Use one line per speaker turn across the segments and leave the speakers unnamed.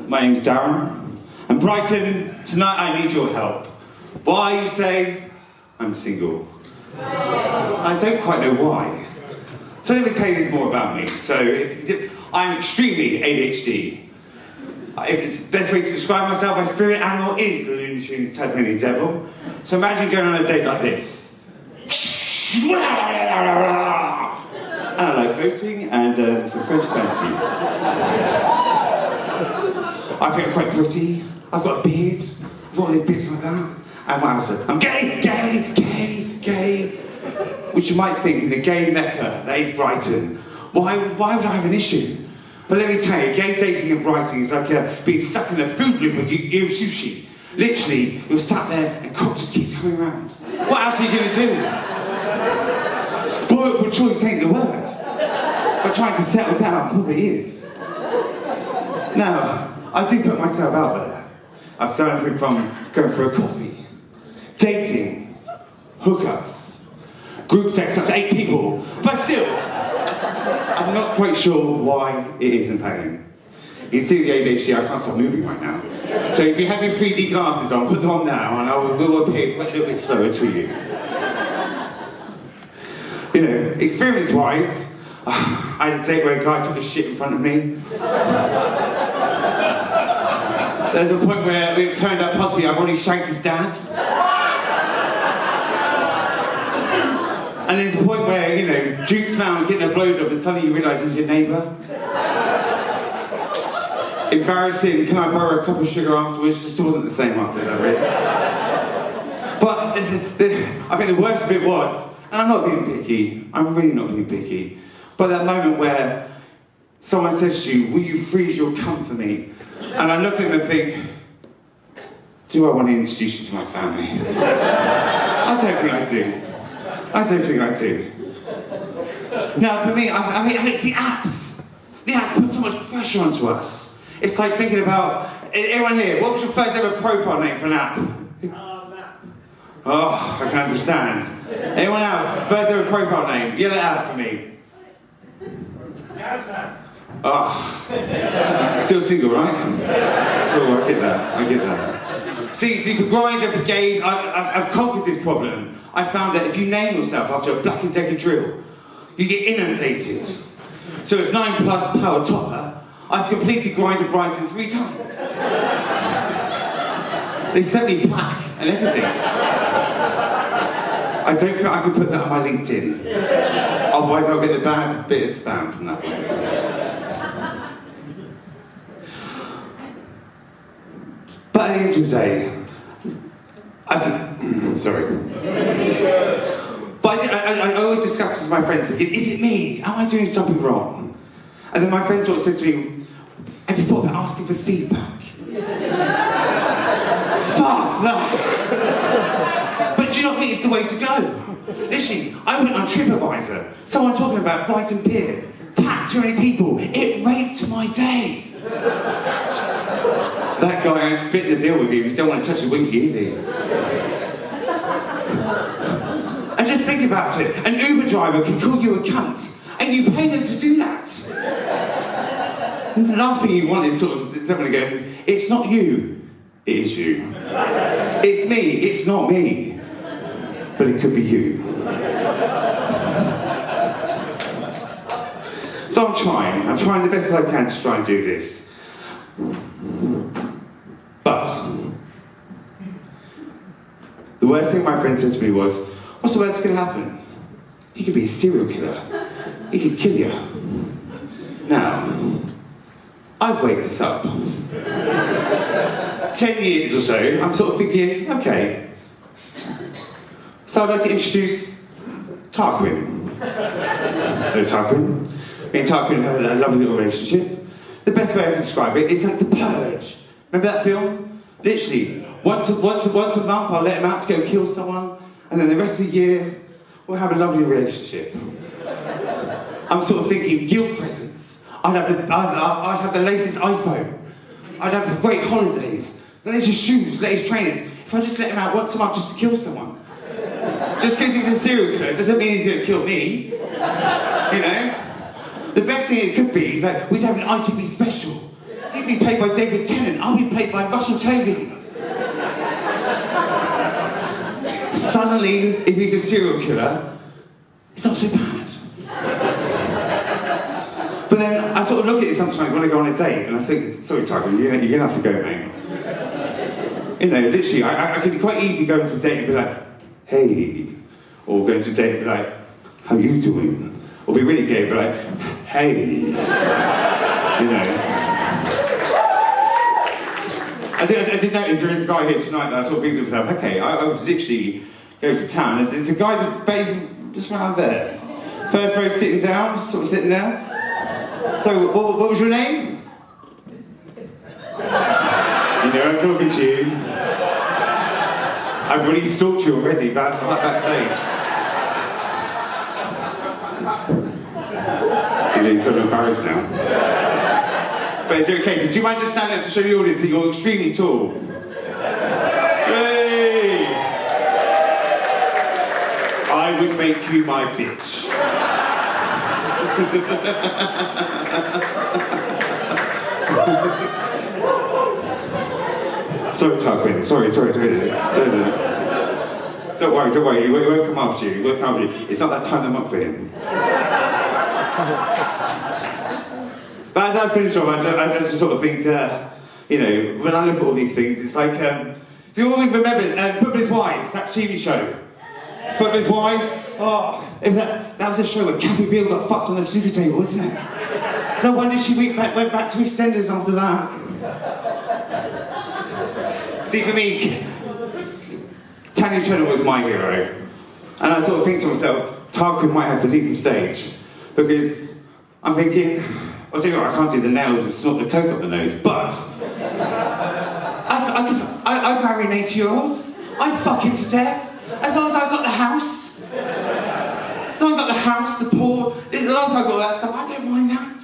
My name's Darren. And Brighton, tonight I need your help. Why, you say? I'm single. I don't quite know why. So let me tell you more about me. So, I'm extremely ADHD. The best way to describe myself, my spirit animal is the Looney Tunes Tasmanian Devil. So imagine going on a date like this. And I like boating and some French fancies. I think I'm quite pretty. I've got a beard. I've got all these bits like that. And what else? I'm gay, gay, gay, gay. Which you might think in the gay mecca that is Brighton. Why would I have an issue? But let me tell you, gay dating in Brighton is like being stuck in a food loop when you eat sushi. Literally, you're sat there and cock just keeps coming around. What else are you going to do? Spoiled for choice ain't the word. But trying to settle down probably is. Now, I do put myself out there. I've done everything from going for a coffee, dating, hookups, group sex up to 8 people, but still, I'm not quite sure why it isn't paying. You can see the ADHD, I can't stop moving right now. So if you have your 3D glasses on, put them on now and I will appear a little bit slower to you. You know, experience-wise, I had a date where a guy took a shit in front of me. There's a point where it turned out possibly I've already shanked his dad. And there's a point where, you know, Duke's now getting a blowjob and suddenly you realise he's your neighbour. Embarrassing, can I borrow a cup of sugar afterwards? Just wasn't the same after that, really. But I think the worst bit was, and I'm not being picky, I'm really not being picky, but that moment where someone says to you, will you freeze your cunt for me? And I look at them and think, do I want to introduce you to my family? I don't think I do. I don't think I do. Now, for me, I mean, it's the apps. The apps put so much pressure onto us. It's like thinking about, everyone here, what was your first ever profile name for an app? Oh, I can understand. Anyone else? First ever profile name? Yell it out for me. Oh, still single, right? Oh, I get that. See, for Grindr, for gays, I've conquered this problem. I found that if you name yourself after a Black & Decker drill, you get inundated. So it's 9+ power topper. I've completed Grindr Brighton 3 times. They sent me plaque and everything. I don't think I can put that on my LinkedIn. Otherwise I'll get the bad bit of spam from that one. But at the end of the day, sorry. But I always discuss this with my friends, thinking, is it me? Am I doing something wrong? And then my friend sort of said to me, have you thought about asking for feedback? Fuck that! But do you not think it's the way to go? Literally, I went on TripAdvisor, someone talking about Brighton Pier, packed, too many people, it raped my day. That guy ain't splitting the bill with you if you don't want to touch the winky, is he? And just think about it, an Uber driver can call you a cunt, and you pay them to do that. And the last thing you want is sort of someone to go, it's not you, it is you. It's me, it's not me. But it could be you. So I'm trying the best I can to try and do this. But the worst thing my friend said to me was, what's the worst that can happen? He could be a serial killer. He could kill you. Now, I've weighed this up. 10 years or so, I'm sort of thinking, okay. So I'd like to introduce Twiin. Hello, Twiin. Me and Twiin have a lovely little relationship. The best way I can describe it is like The Purge. Remember that film? Literally, once a month I'll let him out to go kill someone, and then the rest of the year, we'll have a lovely relationship. I'm sort of thinking guilt presents. I'd have the latest iPhone. I'd have great holidays, the latest shoes, latest trainers. If I just let him out once a month just to kill someone. Just because he's a serial killer doesn't mean he's going to kill me. You know? The best thing it could be is like, we'd have an ITV special. He'd be played by David Tennant, I'll be played by Russell Tovey. Suddenly, if he's a serial killer, it's not so bad. But then I sort of look at it sometimes when I go on a date and I think, sorry Tyler, you're going to have to go, mate. You know, literally, I can quite easily go into a date and be like, hey. Or go into a date and be like, how you doing? Or be really gay and be like, hey. You know. I did notice there is a guy here tonight that I sort of think to myself, okay, I would literally go to town and there's a guy just around there. First row sitting down, sort of sitting there. So, what was your name? You know, I'm talking to you. I've really stalked you already backstage. He's sort of embarrassed now. But it's okay, so do you mind just standing up to show the audience that you're extremely tall? Hey! I would make you my bitch. Sorry, Twiin. Sorry. Don't worry. He won't come after you. It's not that time of the month for him. But as I finish off, I just sort of think, you know, when I look at all these things, it's like, do you all remember Footballer's Wives, that TV show? Footballer's Wives? Oh, that was a show where Kathy Beale got fucked on the snooker table, wasn't it? No wonder she went back to EastEnders after that. See, for me, Tanya Turner was my hero. And I sort of think to myself, Tarquin might have to leave the stage. Because I'm thinking, I'll tell you what, I can't do the nails and snort the coke up the nose, but I'd marry an 80-year-old. I'd fuck him to death. As long as I've got the house. As long as I've got the house, the poor, as long as I've got all that stuff, I don't mind that.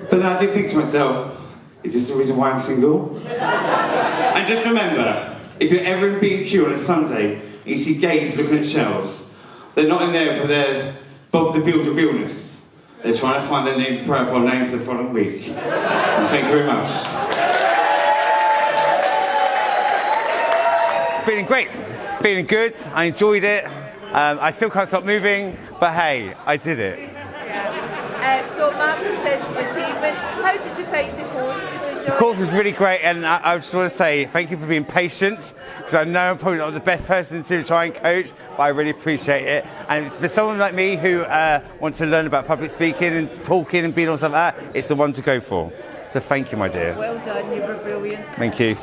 But then I do think to myself, is this the reason why I'm single? And just remember, if you're ever in B&Q on a Sunday and you see gays looking at shelves, they're not in there for their Bob the Builder realness. They're trying to find their profile name for the following week. And thank you very much.
Feeling great. Feeling good. I enjoyed it. I still can't stop moving, but hey, I did it.
So massive sense of achievement. How did you find the course? Did you enjoy
The course was really great, and I just want to say thank you for being patient, because I know I'm probably not the best person to try and coach, but I really appreciate it. And for someone like me who wants to learn about public speaking and talking and being all stuff like that, it's the one to go for. So thank you, my dear.
Well done, you were brilliant.
Thank you.